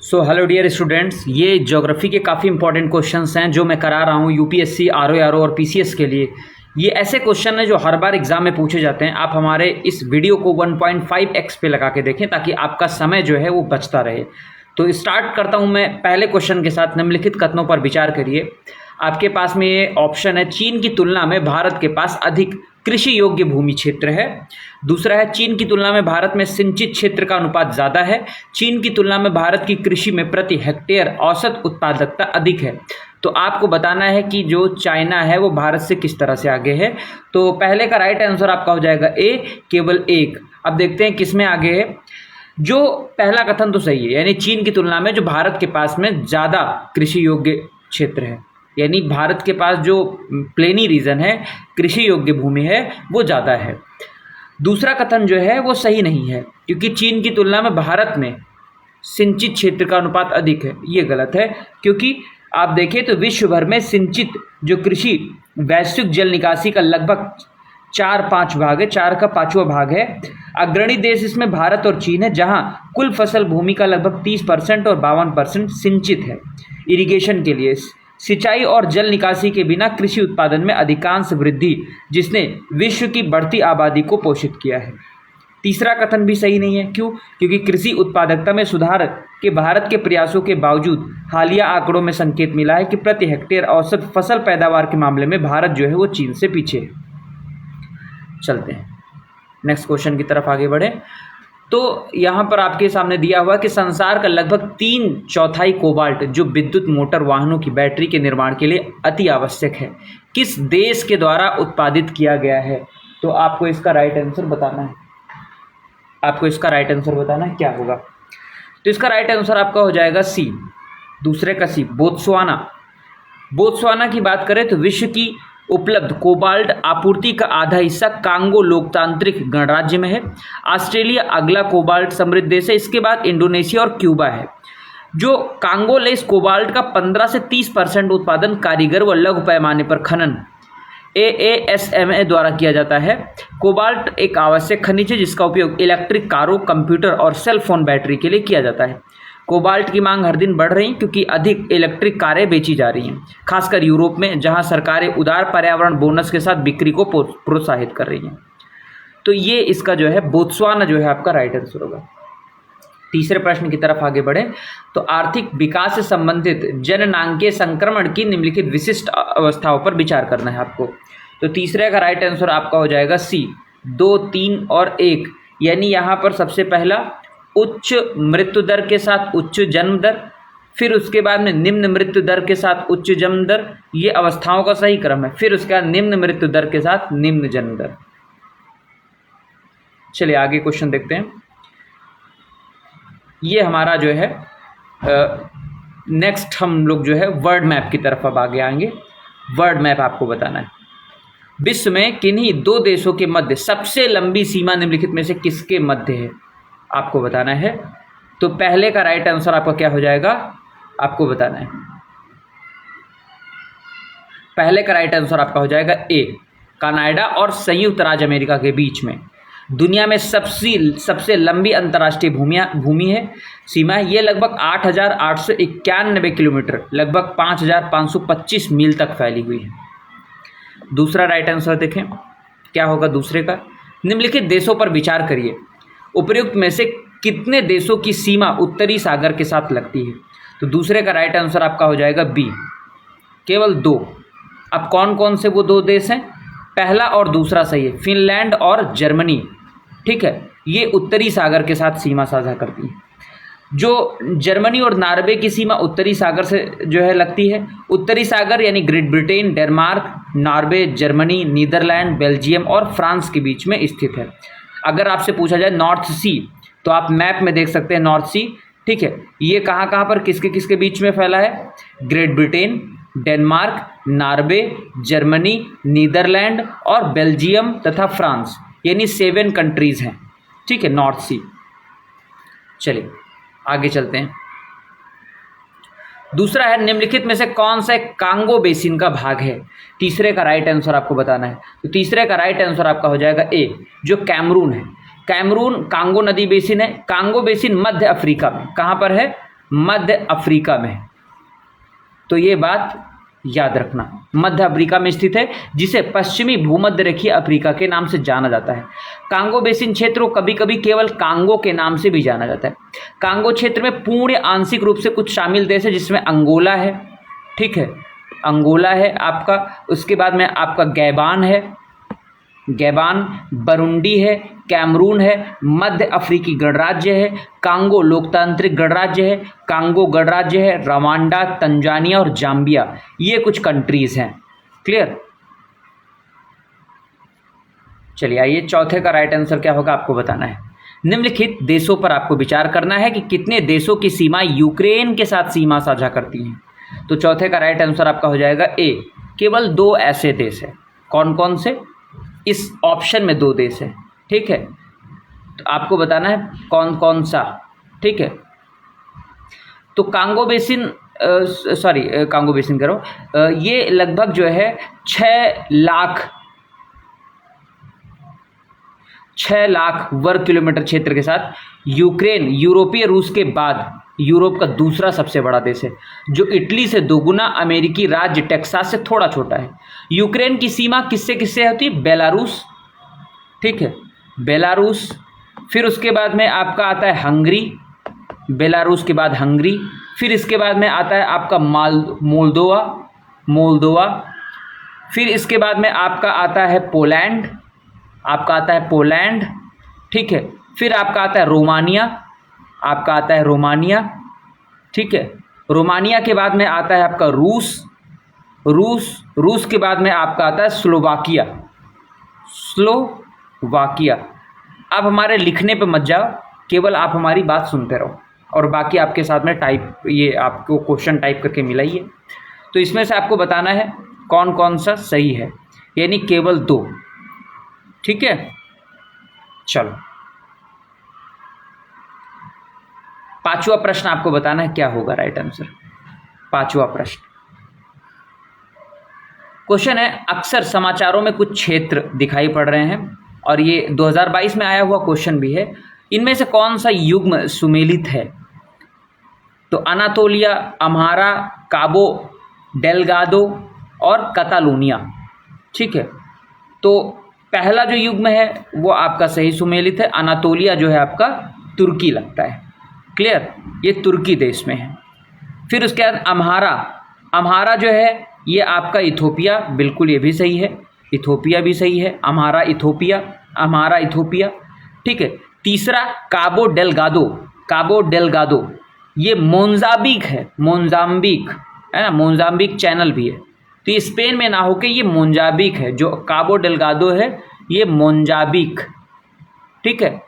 So hello dear students, ये geography के काफ़ी इंपॉर्टेंट क्वेश्चंस हैं जो मैं करा रहा हूँ यूपीएससी, आरओ और पीसीएस के लिए। ये ऐसे क्वेश्चन हैं जो हर बार एग्जाम में पूछे जाते हैं। आप हमारे इस वीडियो को 1.5x पे लगा के देखें ताकि आपका समय जो है वो बचता रहे। तो स्टार्ट करता हूँ मैं पहले क्वेश्चन के साथ। निम्नलिखित कथनों पर विचार करिए। आपके पास में ये ऑप्शन है, चीन की तुलना में भारत के पास अधिक कृषि योग्य भूमि क्षेत्र है। दूसरा है, चीन की तुलना में भारत में सिंचित क्षेत्र का अनुपात ज़्यादा है। चीन की तुलना में भारत की कृषि में प्रति हेक्टेयर औसत उत्पादकता अधिक है। तो आपको बताना है कि जो चाइना है वो भारत से किस तरह से आगे है। तो पहले का राइट आंसर आपका हो जाएगा ए, केवल एक। अब देखते हैं किस में आगे है। जो पहला कथन तो सही है, यानी चीन की तुलना में जो भारत के पास में ज़्यादा कृषि योग्य क्षेत्र है, यानी भारत के पास जो प्लेनी रीजन है, कृषि योग्य भूमि है, वो ज़्यादा है। दूसरा कथन जो है वो सही नहीं है, क्योंकि चीन की तुलना में भारत में सिंचित क्षेत्र का अनुपात अधिक है। ये गलत है, क्योंकि आप देखें तो विश्व भर में सिंचित जो कृषि वैश्विक जल निकासी का लगभग 4-5 भाग है, 4 का 5वां भाग है। अग्रणी देश इसमें भारत और चीन है, जहां कुल फसल भूमि का लगभग 30% और 52% सिंचित है। इरिगेशन के लिए सिंचाई और जल निकासी के बिना कृषि उत्पादन में अधिकांश वृद्धि, जिसने विश्व की बढ़ती आबादी को पोषित किया है। तीसरा कथन भी सही नहीं है। क्यों? क्योंकि कृषि उत्पादकता में सुधार के भारत के प्रयासों के बावजूद हालिया आंकड़ों में संकेत मिला है कि प्रति हेक्टेयर औसत फसल पैदावार के मामले में भारत जो है वो चीन से पीछे है। चलते हैं नेक्स्ट क्वेश्चन की तरफ आगे बढ़े। तो यहाँ पर आपके सामने दिया हुआ कि संसार का लगभग 3/4 कोबाल्ट जो विद्युत मोटर वाहनों की बैटरी के निर्माण के लिए अति आवश्यक है, किस देश के द्वारा उत्पादित किया गया है? तो आपको इसका राइट आंसर बताना है। क्या होगा? तो इसका राइट आंसर आपका हो जाएगा सी, दूसरे का सी, बोत्सवाना। बोत्सवाना की बात करें तो विश्व की उपलब्ध कोबाल्ट आपूर्ति का आधा हिस्सा कांगो लोकतांत्रिक गणराज्य में है। ऑस्ट्रेलिया अगला कोबाल्ट समृद्ध देश है, इसके बाद इंडोनेशिया और क्यूबा है। जो कांगो ले इस कोबाल्ट का 15 से 30% उत्पादन कारीगर व लघु पैमाने पर खनन AASMA द्वारा किया जाता है। कोबाल्ट एक आवश्यक खनिज है जिसका उपयोग इलेक्ट्रिक कारों, कंप्यूटर और सेल फोन बैटरी के लिए किया जाता है। कोबाल्ट की मांग हर दिन बढ़ रही है, क्योंकि अधिक इलेक्ट्रिक कारें बेची जा रही हैं, खासकर यूरोप में, जहां सरकारें उदार पर्यावरण बोनस के साथ बिक्री को प्रोत्साहित कर रही हैं। तो ये इसका जो है बोत्सवाना जो है आपका राइट आंसर होगा। तीसरे प्रश्न की तरफ आगे बढ़े। तो आर्थिक विकास से संबंधित जननांकीय संक्रमण की निम्नलिखित विशिष्ट अवस्थाओं पर विचार करना है आपको। तो तीसरे का राइट आंसर आपका हो जाएगा सी, 2, 3 और 1। यानी यहाँ पर सबसे पहला उच्च मृत्यु दर के साथ उच्च जन्म दर, फिर उसके बाद में निम्न मृत्यु दर के साथ उच्च जन्म दर, ये अवस्थाओं का सही क्रम है। फिर उसके बाद निम्न मृत्यु दर के साथ निम्न जन्म दर। चलिए आगे क्वेश्चन देखते हैं। ये हमारा जो है नेक्स्ट हम लोग जो है वर्ल्ड मैप की तरफ अब आगे आएंगे। वर्ल्ड मैप आपको बताना है। विश्व में किन्हीं 2 देशों के मध्य सबसे लंबी सीमा निम्नलिखित में से किसके मध्य है, आपको बताना है। तो पहले का राइट आंसर आपका क्या हो जाएगा, आपको बताना है। पहले का राइट आंसर आपका हो जाएगा ए, कनाडा और संयुक्त राज्य अमेरिका के बीच में दुनिया में सबसे लंबी अंतर्राष्ट्रीय भूमि है, सीमा है। ये लगभग 8,891 किलोमीटर, लगभग 5,525 मील तक फैली हुई है। दूसरा राइट आंसर देखें क्या होगा दूसरे का। निम्नलिखित देशों पर विचार करिए, उपर्युक्त में से कितने देशों की सीमा उत्तरी सागर के साथ लगती है? तो दूसरे का राइट आंसर आपका हो जाएगा बी, केवल 2। अब कौन कौन से वो 2 देश हैं? पहला और दूसरा सही है, फिनलैंड और जर्मनी। ठीक है, ये उत्तरी सागर के साथ सीमा साझा करती है। जो जर्मनी और नॉर्वे की सीमा उत्तरी सागर से जो है लगती है। उत्तरी सागर यानी Great Britain, Denmark, Norway, Germany, Netherlands, Belgium और फ्रांस के बीच में स्थित है। अगर आपसे पूछा जाए नॉर्थ सी, तो आप मैप में देख सकते हैं नॉर्थ सी। ठीक है, ये कहाँ कहाँ पर किसके किसके बीच में फैला है? Great Britain, Denmark, Norway, Germany, Netherlands और बेल्जियम तथा फ्रांस, यानी 7 कंट्रीज़ हैं। ठीक है, नॉर्थ सी। चलिए आगे चलते हैं। दूसरा है, निम्नलिखित में से कौन सा कांगो बेसिन का भाग है? तीसरे का राइट आंसर आपको बताना है। तो तीसरे का राइट आंसर आपका हो जाएगा ए, जो कैमरून है। कैमरून कांगो नदी बेसिन है। कांगो बेसिन मध्य अफ्रीका में, कहाँ पर है? मध्य अफ्रीका में। तो ये बात याद रखना, मध्य अफ्रीका में स्थित है, जिसे पश्चिमी भूमध्य रेखीय अफ्रीका के नाम से जाना जाता है। कांगो बेसिन क्षेत्र को कभी कभी केवल कांगो के नाम से भी जाना जाता है। कांगो क्षेत्र में पूर्ण आंशिक रूप से कुछ शामिल देश है, जिसमें अंगोला है, ठीक है, अंगोला है आपका, उसके बाद में आपका गैबान है, गैबान, बरुंडी है, कैमरून है, मध्य अफ्रीकी गणराज्य है, कांगो लोकतांत्रिक गणराज्य है, कांगो गणराज्य है, रवांडा, तंजानिया और जाम्बिया, ये कुछ कंट्रीज हैं। क्लियर। चलिए आइए, चौथे का राइट आंसर क्या होगा आपको बताना है। निम्नलिखित देशों पर आपको विचार करना है कि कितने देशों की सीमाएं यूक्रेन के साथ सीमा साझा करती हैं। तो चौथे का राइट आंसर आपका हो जाएगा ए, केवल 2 ऐसे देश हैं। कौन कौन से? इस ऑप्शन में 2 देश है, ठीक है, तो आपको बताना है कौन कौन सा, ठीक है। तो कांगो बेसिन, कांगो बेसिन करो, ये लगभग जो है 6 लाख वर्ग किलोमीटर क्षेत्र के साथ यूक्रेन यूरोपीय रूस के बाद यूरोप का दूसरा सबसे बड़ा देश है, जो इटली से दोगुना, अमेरिकी राज्य टेक्सास से थोड़ा छोटा है। यूक्रेन की सीमा किससे किससे होती है? बेलारूस, ठीक है, बेलारूस, फिर उसके बाद में आपका आता है हंगरी, बेलारूस के बाद हंगरी, फिर इसके बाद में आता है आपका मोल्दोवा, फिर इसके बाद में आपका आता है पोलैंड, ठीक है, फिर आपका आता है रोमानिया, ठीक है, रोमानिया के बाद में आता है आपका रूस के बाद में आपका आता है स्लोवाकिया। अब हमारे लिखने पे मत जाओ, केवल आप हमारी बात सुनते रहो, और बाकी आपके साथ में ये आपको क्वेश्चन टाइप करके मिला ही है। तो इसमें से आपको बताना है कौन कौन सा सही है, यानी केवल 2, ठीक है। चलो, 5वां प्रश्न आपको बताना है क्या होगा राइट आंसर। 5वां प्रश्न क्वेश्चन है, अक्सर समाचारों में कुछ क्षेत्र दिखाई पड़ रहे हैं, और ये 2022 में आया हुआ क्वेश्चन भी है। इनमें से कौन सा युग्म सुमेलित है? तो अनातोलिया, अम्हारा, काबो डेलगाडो और कतालूनिया, ठीक है। तो पहला जो युग्म है वो आपका सही सुमेलित है। अनातोलिया जो है आपका तुर्की लगता है। क्लियर, ये तुर्की देश में है। फिर उसके बाद अम्हारा जो है ये आपका इथोपिया, बिल्कुल ये भी सही है, इथोपिया भी सही है, अम्हारा इथोपिया, ठीक है। तीसरा काबो डेलगाडो, ये मोजाम्बिक है ना, मोजाम्बिक चैनल भी है, तो ये स्पेन में ना होके ये मोजाम्बिक है, जो काबो डेलगाडो है ये मोजाम्बिक, ठीक है।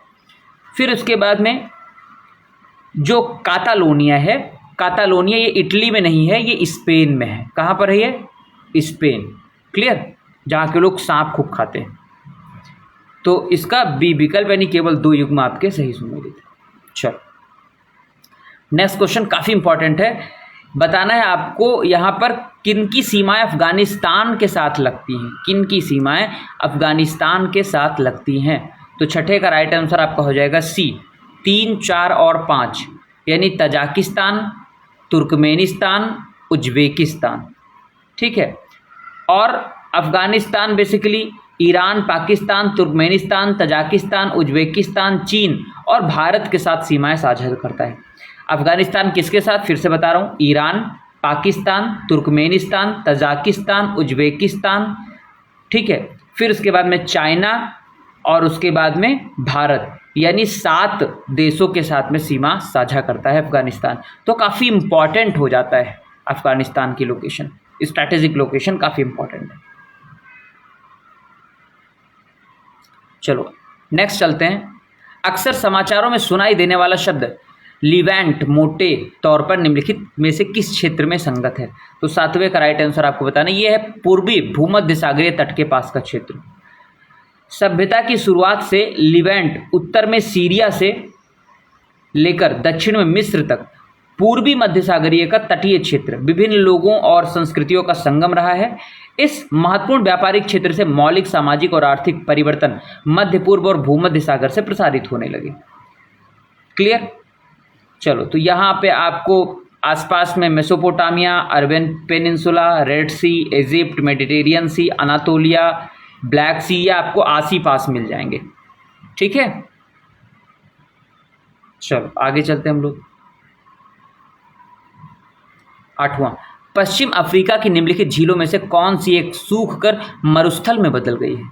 फिर उसके बाद में जो कातालोनिया है, कातालोनिया ये इटली में नहीं है, ये स्पेन में है। कहाँ पर है ये? स्पेन। क्लियर, जहाँ के लोग सांप खूब खाते हैं। तो इसका बी विकल्प यानी केवल 2 युग्म आपके सही सुमेलित है। चलो नेक्स्ट क्वेश्चन काफ़ी इंपॉर्टेंट है, बताना है आपको यहाँ पर किनकी सीमाएं अफगानिस्तान के साथ लगती हैं, किनकी सीमाएं अफगानिस्तान के साथ लगती हैं। तो छठे का राइट आंसर आपका हो जाएगा सी, 3, 4 और 5, यानी तजाकिस्तान, तुर्कमेनिस्तान, उज्बेकिस्तान, ठीक है। और Afghanistan basically Iran, Pakistan, Turkmenistan, Tajikistan, Uzbekistan, चीन और भारत के साथ सीमाएं साझा करता है। अफगानिस्तान किसके साथ? फिर से बता रहा हूँ, Iran, Pakistan, Turkmenistan, Tajikistan, Uzbekistan, ठीक है। फिर उसके बाद में चाइना और उसके बाद में भारत, यानी 7 देशों के साथ में सीमा साझा करता है अफगानिस्तान। तो काफ़ी इम्पॉर्टेंट हो जाता है अफगानिस्तान की लोकेशन, स्ट्रैटेजिक लोकेशन काफ़ी इम्पॉर्टेंट है। चलो नेक्स्ट चलते हैं। अक्सर समाचारों में सुनाई देने वाला शब्द लिवेंट मोटे तौर पर निम्नलिखित में से किस क्षेत्र में संगत है? तो 7वें का राइट आंसर आपको बताना, ये है पूर्वी भूमध्य सागरीय तट के पास का क्षेत्र। सभ्यता की शुरुआत से लिवेंट उत्तर में सीरिया से लेकर दक्षिण में मिस्र तक पूर्वी मध्य सागरीय का तटीय क्षेत्र विभिन्न लोगों और संस्कृतियों का संगम रहा है। इस महत्वपूर्ण व्यापारिक क्षेत्र से मौलिक सामाजिक और आर्थिक परिवर्तन मध्य पूर्व और भूमध्य सागर से प्रसारित होने लगे। क्लियर? चलो, तो यहाँ पे आपको आसपास में मेसोपोटामिया, अरबियन पेनिनसुला, रेड सी, इजिप्ट, मेडिटेरियन सी, अनातोलिया, ब्लैक सी, ये आपको आसी पास मिल जाएंगे। ठीक है, चलो आगे चलते हैं हम लोग। 8वां, पश्चिम अफ्रीका की निम्नलिखित झीलों में से कौन सी एक सूख कर मरुस्थल में बदल गई है?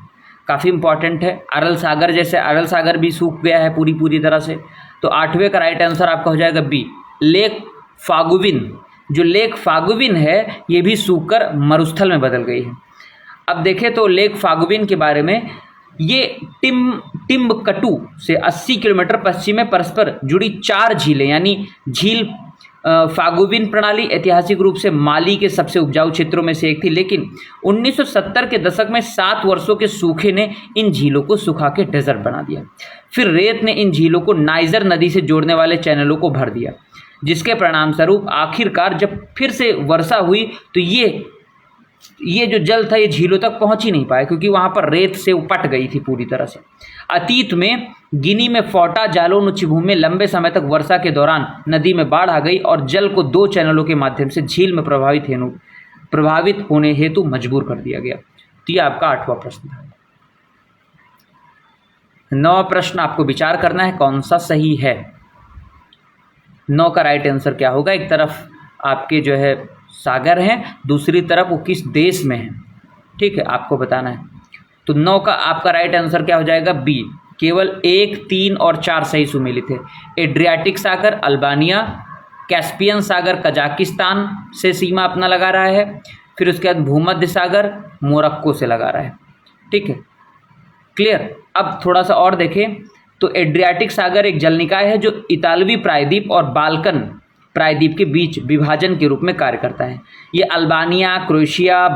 काफ़ी इंपॉर्टेंट है। अरल सागर, जैसे अरल सागर भी सूख गया है पूरी तरह से। तो 8वें का राइट आंसर आपका हो जाएगा बी, लेक फागुविन। जो लेक फागुविन है ये भी सूख कर मरुस्थल में बदल गई है। अब देखें तो लेक फागुविन के बारे में, ये टिम्बकटू से 80 किलोमीटर पश्चिम में परस्पर जुड़ी 4 झीलें, यानी झील फागुविन प्रणाली ऐतिहासिक रूप से माली के सबसे उपजाऊ क्षेत्रों में से एक थी, लेकिन 1970 के दशक में 7 वर्षों के सूखे ने इन झीलों को सुखा के डेजर्ट बना दिया। फिर रेत ने इन झीलों को नाइजर नदी से जोड़ने वाले चैनलों को भर दिया, जिसके परिणाम स्वरूप आखिरकार जब फिर से वर्षा हुई तो ये जो जल था ये झीलों तक पहुंच ही नहीं पाया, क्योंकि वहां पर रेत से उपट गई थी पूरी तरह से। अतीत में गिनी में फोर्टा जालोन उच्च भूमि में लंबे समय तक वर्षा के दौरान नदी में बाढ़ आ गई और जल को 2 चैनलों के माध्यम से झील में प्रभावित होने हेतु मजबूर कर दिया गया। तो ये आपका 8वां प्रश्न था। 9वां प्रश्न आपको विचार करना है कौन सा सही है। 9 का राइट आंसर क्या होगा? एक तरफ आपके जो है सागर हैं, दूसरी तरफ वो किस देश में है, ठीक है, आपको बताना है। तो 9 का आपका राइट आंसर क्या हो जाएगा? बी, केवल 1, 3 और 4 सही सुमेलित है। एड्रियाटिक सागर अल्बानिया, कैस्पियन सागर कजाकिस्तान से सीमा अपना लगा रहा है, फिर उसके बाद भूमध्य सागर मोरक्को से लगा रहा है। ठीक है, क्लियर। अब थोड़ा सा और देखें तो एड्रियाटिक सागर एक जलनिकाय है जो इतालवी प्रायद्वीप और बाल्कन प्रायद्वीप के बीच विभाजन के रूप में कार्य करता है। ये अल्बानिया, क्रोएशिया,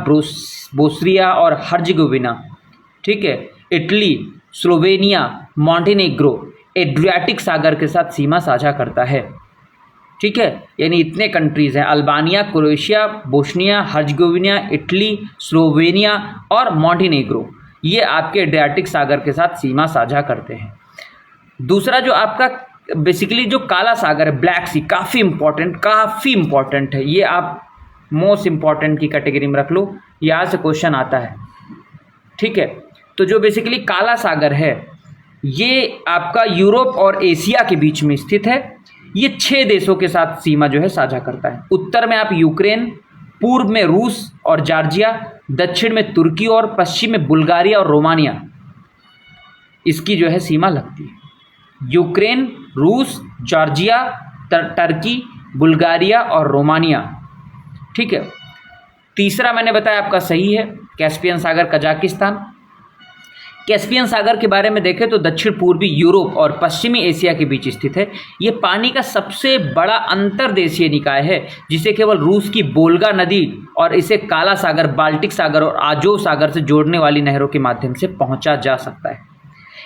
बोस्निया और हर्जेगोविना, ठीक है, इटली, स्लोवेनिया, मॉन्टेनेग्रो एड्रियाटिक सागर के साथ सीमा साझा करता है। ठीक है, यानी इतने कंट्रीज़ हैं, Albania, Croatia, Bosnia, Herzegovina, Italy, Slovenia और मॉन्टेनेग्रो, ये आपके एड्रियाटिक सागर के साथ सीमा साझा करते हैं। दूसरा जो आपका बेसिकली जो काला सागर है, ब्लैक सी, काफ़ी इंपॉर्टेंट है। ये आप मोस्ट इम्पॉर्टेंट की कैटेगरी में रख लो, यहाँ से क्वेश्चन आता है। ठीक है, तो जो बेसिकली काला सागर है ये आपका यूरोप और एशिया के बीच में स्थित है। ये 6 देशों के साथ सीमा जो है साझा करता है। उत्तर में आप यूक्रेन, पूर्व में रूस और जॉर्जिया, दक्षिण में तुर्की और पश्चिम में बुल्गारिया और रोमानिया, इसकी जो है सीमा लगती है। यूक्रेन, रूस, जॉर्जिया, टर्की, बुल्गारिया और रोमानिया। ठीक है, तीसरा मैंने बताया आपका सही है, कैस्पियन सागर कजाकिस्तान। कैस्पियन सागर के बारे में देखें तो दक्षिण पूर्वी यूरोप और पश्चिमी एशिया के बीच स्थित है। ये पानी का सबसे बड़ा अंतर्देशीय निकाय है, जिसे केवल रूस की वोल्गा नदी और इसे काला सागर, बाल्टिक सागर और आजोव सागर से जोड़ने वाली नहरों के माध्यम से पहुंचा जा सकता है।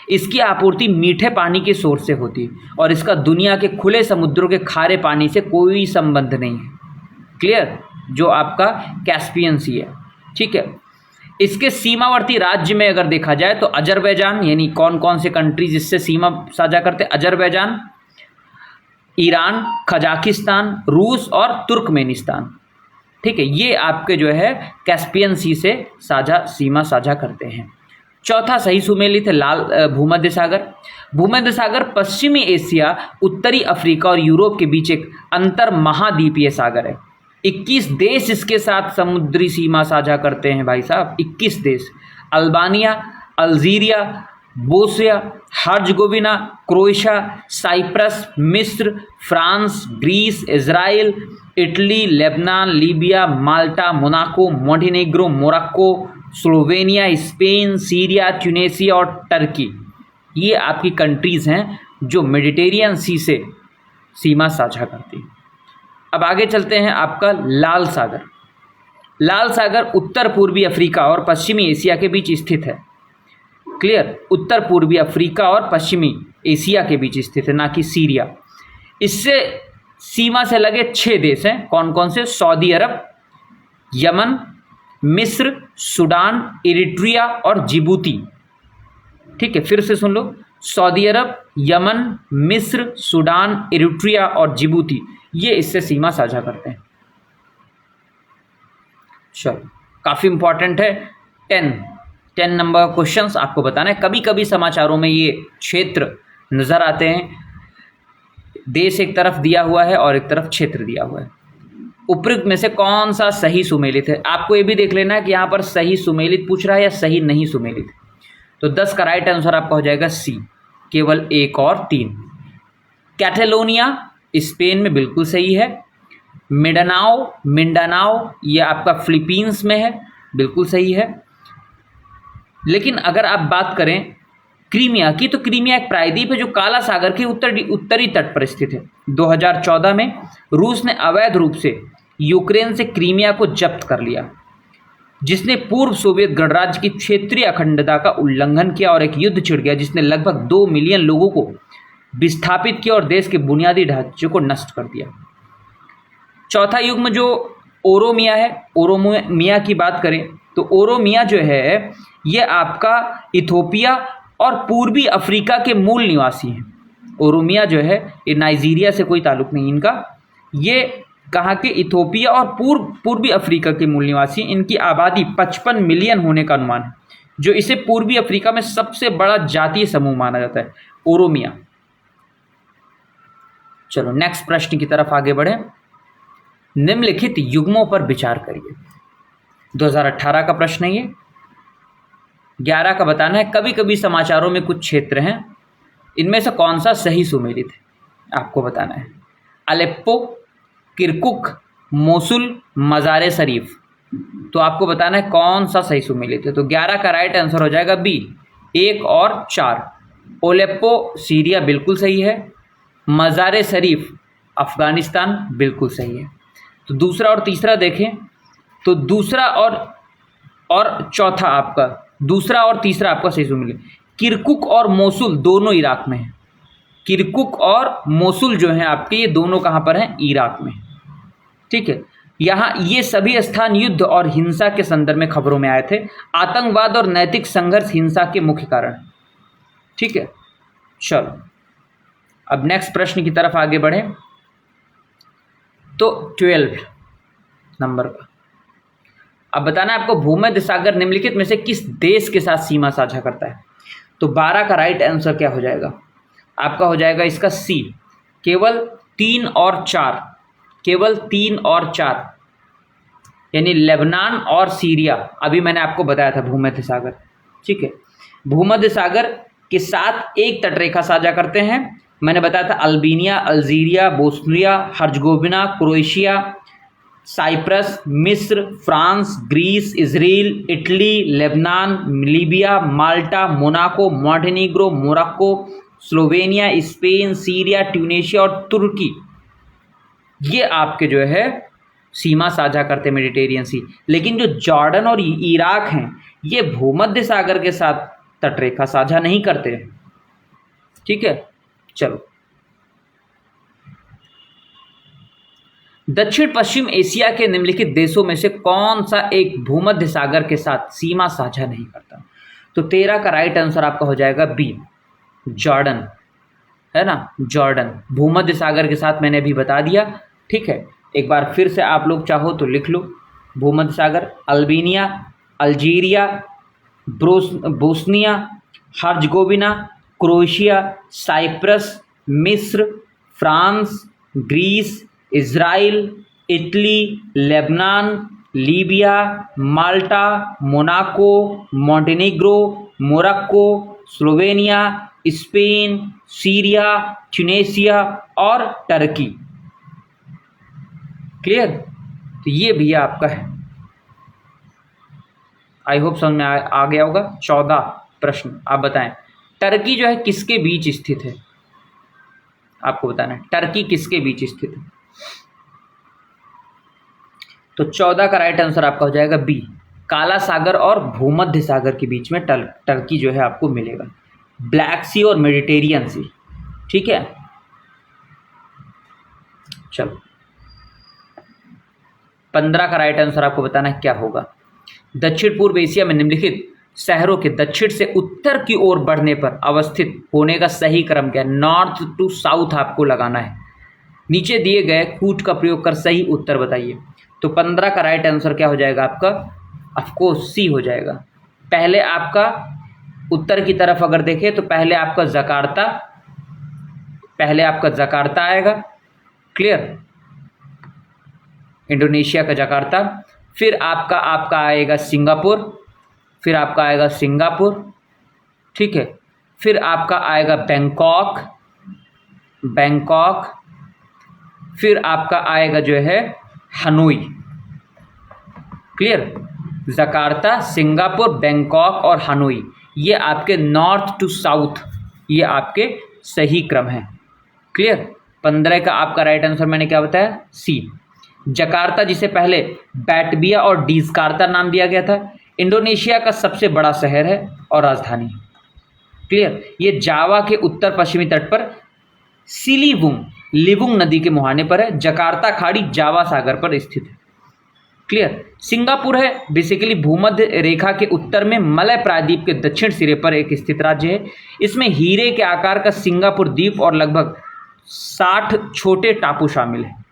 इसकी आपूर्ति मीठे पानी के सोर्स से होती है और इसका दुनिया के खुले समुद्रों के खारे पानी से कोई संबंध नहीं है। क्लियर, जो आपका कैस्पियन सी है। ठीक है, इसके सीमावर्ती राज्य में अगर देखा जाए तो अजरबैजान, यानी कौन कौन से कंट्रीज इससे सीमा साझा करते हैं? अजरबैजान, ईरान, कजाकिस्तान, रूस और तुर्कमेनिस्तान। ठीक है, ये आपके जो है कैस्पियन सी से सीमा साझा करते हैं। चौथा सही सुमेलित है लाल भूमध्य सागर। भूमध्य सागर पश्चिमी एशिया, उत्तरी अफ्रीका और यूरोप के बीच एक अंतर महाद्वीपीय सागर है। 21 देश इसके साथ समुद्री सीमा साझा करते हैं भाई साहब, 21 देश। Albania, Algeria, Bosnia, Herzegovina, Croatia, Cyprus, मिस्र, France, Greece, Israel, Italy, Lebanon, Libya, Malta, Monaco, Montenegro, Morocco, Slovenia, Spain, Syria, Tunisia और टर्की, ये आपकी कंट्रीज़ हैं जो मेडिटेरियन सी से सीमा साझा करती हैं। अब आगे चलते हैं आपका लाल सागर। लाल सागर उत्तर पूर्वी अफ्रीका और पश्चिमी एशिया के बीच स्थित है। क्लियर, उत्तर पूर्वी अफ्रीका और पश्चिमी एशिया के बीच स्थित है, ना कि सीरिया। इससे सीमा से लगे 6 देश हैं, कौन कौन से? सऊदी अरब, यमन, मिस्र, सूडान, इरिट्रिया और जिबूती। ठीक है, फिर से सुन लो, सऊदी अरब, यमन, मिस्र, सूडान, इरिट्रिया और जिबूती ये इससे सीमा साझा करते हैं। चलो, काफ़ी इंपॉर्टेंट है। 10 नंबर क्वेश्चंस आपको बताना है। कभी कभी समाचारों में ये क्षेत्र नज़र आते हैं, देश एक तरफ दिया हुआ है और एक तरफ क्षेत्र दिया हुआ है। उपयुक्त में से कौन सा सही सुमेलित है? आपको ये भी देख लेना है कि यहाँ पर सही सुमेलित पूछ रहा है या सही नहीं सुमेलित। तो 10 का राइट आंसर आपका हो जाएगा सी, केवल 1 और 3। कैटेलोनिया स्पेन में बिल्कुल सही है। मिंडानाओ ये आपका फिलीपींस में है, बिल्कुल सही है। लेकिन अगर आप बात करें क्रीमिया की, तो क्रीमिया एक प्रायद्वीप है जो काला सागर के उत्तरी तट पर स्थित है। 2014 में रूस ने अवैध रूप से यूक्रेन से क्रीमिया को जब्त कर लिया, जिसने पूर्व सोवियत गणराज्य की क्षेत्रीय अखंडता का उल्लंघन किया और एक युद्ध छिड़ गया जिसने लगभग 2 मिलियन लोगों को विस्थापित किया और देश के बुनियादी ढांचे को नष्ट कर दिया। चौथा युग्म जो ओरोमिया है, ओरोमिया की बात करें तो ओरोमिया जो है ये आपका इथोपिया और पूर्वी अफ्रीका के मूल निवासी हैं। ओरोमिया जो है ये नाइजीरिया से कोई ताल्लुक नहीं इनका, ये कहाँ के इथोपिया और पूर्वी अफ्रीका के मूल निवासी। इनकी आबादी 55 मिलियन होने का अनुमान है, जो इसे पूर्वी अफ्रीका में सबसे बड़ा जातीय समूह माना जाता है, ओरोमिया। चलो नेक्स्ट प्रश्न की तरफ आगे बढ़े। निम्नलिखित युग्मों पर विचार करिए। 2018 का प्रश्न है ये। 11 का बताना है। कभी कभी समाचारों में कुछ क्षेत्र हैं, इनमें से कौन सा सही सुमेलित है आपको बताना है। अलेप्पो, किरकुक, मोसुल, मज़ार शरीफ। तो आपको बताना है कौन सा सही सुमेलित है। तो 11 का राइट आंसर हो जाएगा बी, 1 और 4। ओलेप्पो सीरिया बिल्कुल सही है। मज़ार शरीफ अफ़गानिस्तान बिल्कुल सही है। तो दूसरा और तीसरा देखें तो दूसरा और चौथा आपका, दूसरा और तीसरा आपका सही सुमेलित। किरकुक और मोसुल दोनों इराक में हैं। किरकुक और मोसुल जो हैं आपके, ये दोनों कहाँ पर हैं? इराक में। ठीक है, यहाँ ये सभी स्थान युद्ध और हिंसा के संदर्भ में खबरों में आए थे। आतंकवाद और नैतिक संघर्ष हिंसा के मुख्य कारण। ठीक है, चलो अब नेक्स्ट प्रश्न की तरफ आगे बढ़े। तो 12 नंबर का अब बताना है आपको, भूमध्य सागर निम्नलिखित में से किस देश के साथ सीमा साझा करता है। तो 12 का राइट आंसर क्या हो जाएगा आपका? हो जाएगा इसका सी, केवल 3 और 4। केवल 3 और 4 यानी लेबनान और सीरिया। अभी मैंने आपको बताया था भूमध्य सागर। ठीक है, भूमध्य सागर के साथ एक तटरेखा साझा करते हैं। मैंने बताया था Albania, Algeria, Bosnia Herzegovina, Croatia, Cyprus, मिस्र, France, Greece, Israel, Italy, Lebanon, Libya, Malta, Monaco, Montenegro, Morocco, Slovenia, Spain, Syria, Tunisia और तुर्की, ये आपके जो है सीमा साझा करते हैं मेडिटेरियन सी। लेकिन जो जॉर्डन और इराक हैं ये भूमध्य सागर के साथ तटरेखा साझा नहीं करते। ठीक है, चलो दक्षिण पश्चिम एशिया के निम्नलिखित देशों में से कौन सा एक भूमध्य सागर के साथ सीमा साझा नहीं करता। तो 13 का राइट आंसर आपका हो जाएगा बी, जॉर्डन, है ना। जॉर्डन भूमध्य सागर के साथ मैंने अभी बता दिया। ठीक है, एक बार फिर से आप लोग चाहो तो लिख लो। भूमध्य सागर Albania, Algeria, Bosnia Herzegovina, Croatia, Cyprus, मिस्र, France, Greece, Israel, Italy, Lebanon, Libya, Malta, Monaco, Montenegro, Morocco, Slovenia, Spain, Syria, Tunisia और टर्की। क्लियर? तो ये भी आपका है। आई होप समझ में आ गया होगा। 14 प्रश्न आप बताएं, टर्की जो है किसके बीच स्थित है? आपको बताना है टर्की किसके बीच स्थित है। तो 14 का राइट आंसर आपका हो जाएगा बी, काला सागर और भूमध्य सागर के बीच में टर्की जो है आपको मिलेगा। ब्लैक सी और मेडिटेरियन सी। ठीक है, चलो 15 का राइट आंसर आपको बताना है क्या होगा। दक्षिण पूर्व एशिया में निम्नलिखित शहरों के दक्षिण से उत्तर की ओर बढ़ने पर अवस्थित होने का सही क्रम क्या है? नॉर्थ टू साउथ आपको लगाना है। नीचे दिए गए कूट का प्रयोग कर सही उत्तर बताइए। तो 15 का राइट आंसर क्या हो जाएगा आपका? ऑफकोर्स सी हो जाएगा। पहले आपका उत्तर की तरफ अगर देखें तो पहले आपका जकार्ता आएगा, क्लियर, इंडोनेशिया का जकार्ता। फिर आपका आएगा सिंगापुर, फिर आपका आएगा सिंगापुर, ठीक है। फिर आपका आएगा बैंकॉक, फिर आपका आएगा जो है Hanoi, clear. Jakarta, Singapore, Bangkok और हनोई, ये आपके नॉर्थ टू साउथ, ये आपके सही क्रम है, क्लियर। 15 का आपका राइट आंसर मैंने क्या बताया? सी। जकार्ता जिसे पहले बैटबिया और डिस्कार्ता नाम दिया गया था, इंडोनेशिया का सबसे बड़ा शहर है और राजधानी, क्लियर। ये जावा के उत्तर पश्चिमी तट पर लिबुंग नदी के मुहाने पर है। जकार्ता खाड़ी जावा सागर पर स्थित है, क्लियर। सिंगापुर है बेसिकली भूमध्य रेखा के उत्तर में मलय प्रायद्वीप के दक्षिण सिरे पर एक स्थित राज्य है। इसमें हीरे के आकार का सिंगापुर द्वीप और लगभग 60 छोटे टापू शामिल हैं।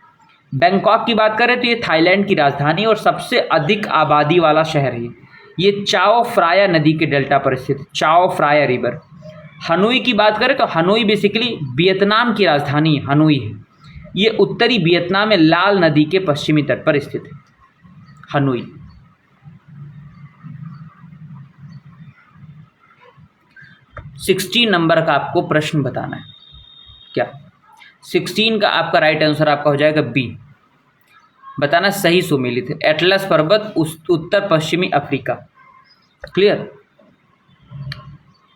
बैंकॉक की बात करें तो ये थाईलैंड की राजधानी और सबसे अधिक आबादी वाला शहर है। ये चाओ फ्राया नदी के डेल्टा पर स्थित है, चाओ फ्राया रिवर। हनोई की बात करें तो हनोई बेसिकली वियतनाम की राजधानी हनोई है। ये उत्तरी वियतनाम में लाल नदी के पश्चिमी तट पर स्थित है, हनोई। सिक्सटीन नंबर का आपको प्रश्न बताना है क्या? 16 का आपका राइट आंसर आपका हो जाएगा बी। बताना सही सुमेलित है। एटलस पर्वत उत्तर पश्चिमी अफ्रीका, क्लियर।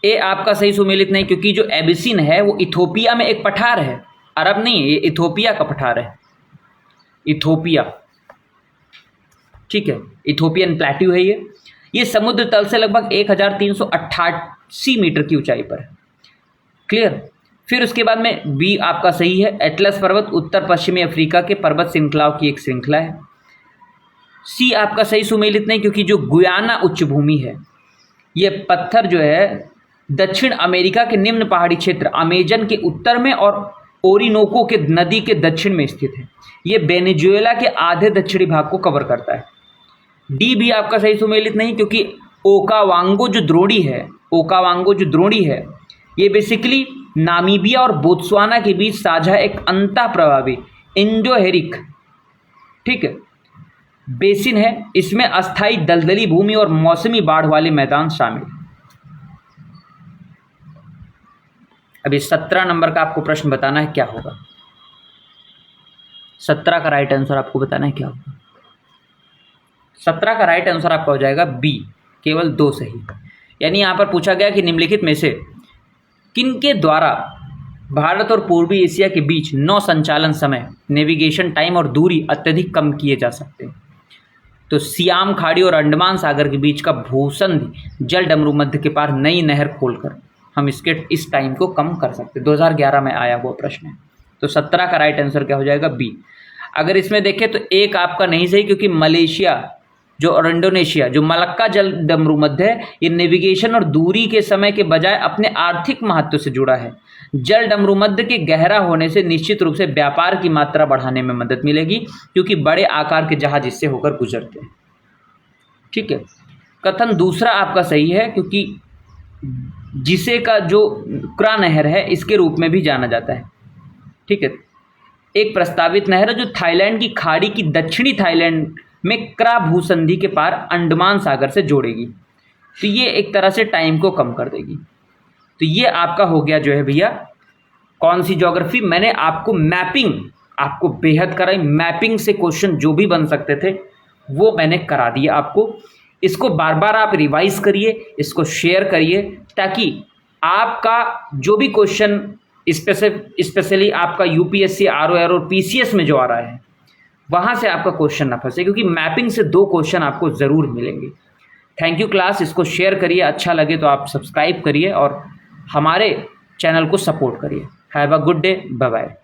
ए आपका सही सुमेलित नहीं, क्योंकि जो एबिसिन है वो इथोपिया में एक पठार है, अरब नहीं है, ये इथोपिया का पठार है, इथोपिया, ठीक है। इथोपियन प्लेट्यू है ये समुद्र तल से लगभग 1388 मीटर की ऊंचाई पर है, क्लियर। फिर उसके बाद में बी आपका सही है। एटलस पर्वत उत्तर पश्चिमी अफ्रीका के पर्वत श्रृंखलाओं की एक श्रृंखला है। सी आपका सही सुमेलित नहीं, क्योंकि जो गुयाना उच्च भूमि है, ये पत्थर जो है दक्षिण अमेरिका के निम्न पहाड़ी क्षेत्र अमेजन के उत्तर में और ओरिनोको के नदी के दक्षिण में स्थित है। ये वेनेजुएला के आधे दक्षिणी भाग को कवर करता है। डी भी आपका सही सुमेलित नहीं, क्योंकि ओकावांगो जो द्रोणी है ये बेसिकली नामीबिया और बोत्सवाना के बीच साझा एक अंतः प्रभावी इंडो-हेरिक, ठीक है, बेसिन है। इसमें अस्थायी दलदली भूमि और मौसमी बाढ़ वाले मैदान शामिल हैं। अभी 17 नंबर का आपको प्रश्न बताना है क्या होगा। 17 का राइट आंसर आपको बताना है क्या होगा। 17 का राइट आंसर आपका हो जाएगा बी, केवल 2 सही। यानी यहाँ पर पूछा गया कि निम्नलिखित में से किनके द्वारा भारत और पूर्वी एशिया के बीच नौ संचालन समय, नेविगेशन टाइम और दूरी अत्यधिक कम किए जा सकते हैं। तो सियाम खाड़ी और अंडमान सागर के बीच का भूसंधि जल डमरू मध्य के पार नई नहर खोलकर हम इस टाइम को कम कर सकते हैं। 2011 में आया हुआ प्रश्न है। तो 17 का राइट आंसर क्या हो जाएगा? बी। अगर इसमें देखें तो एक आपका नहीं सही, क्योंकि मलेशिया जो और इंडोनेशिया जो मलक्का जल डमरू मध्य है, ये नेविगेशन और दूरी के समय के बजाय अपने आर्थिक महत्व से जुड़ा है। जल डमरू मध्य के गहरा होने से निश्चित रूप से व्यापार की मात्रा बढ़ाने में मदद मिलेगी, क्योंकि बड़े आकार के जहाज इससे होकर गुजरते हैं। ठीक है, कथन दूसरा आपका सही है, क्योंकि जिसे का जो क्रा नहर है इसके रूप में भी जाना जाता है। ठीक है, एक प्रस्तावित नहर है जो थाईलैंड की खाड़ी की दक्षिणी थाईलैंड में क्रा भूसंधि के पार अंडमान सागर से जोड़ेगी। तो ये एक तरह से टाइम को कम कर देगी। तो ये आपका हो गया जो है भैया कौन सी ज्योग्राफी। मैंने आपको मैपिंग आपको बेहद कराई। मैपिंग से क्वेश्चन जो भी बन सकते थे वो मैंने करा दिया आपको। इसको बार बार आप रिवाइज करिए, इसको शेयर करिए, ताकि आपका जो भी क्वेश्चन स्पेशली आपका यूपीएससी, आरओआर और पीसीएस में जो आ रहा है वहाँ से आपका क्वेश्चन ना फंसे, क्योंकि मैपिंग से 2 क्वेश्चन आपको ज़रूर मिलेंगे। Thank you class. इसको शेयर करिए, अच्छा लगे तो आप सब्सक्राइब करिए और हमारे चैनल को सपोर्ट करिए। Have a good day, bye bye.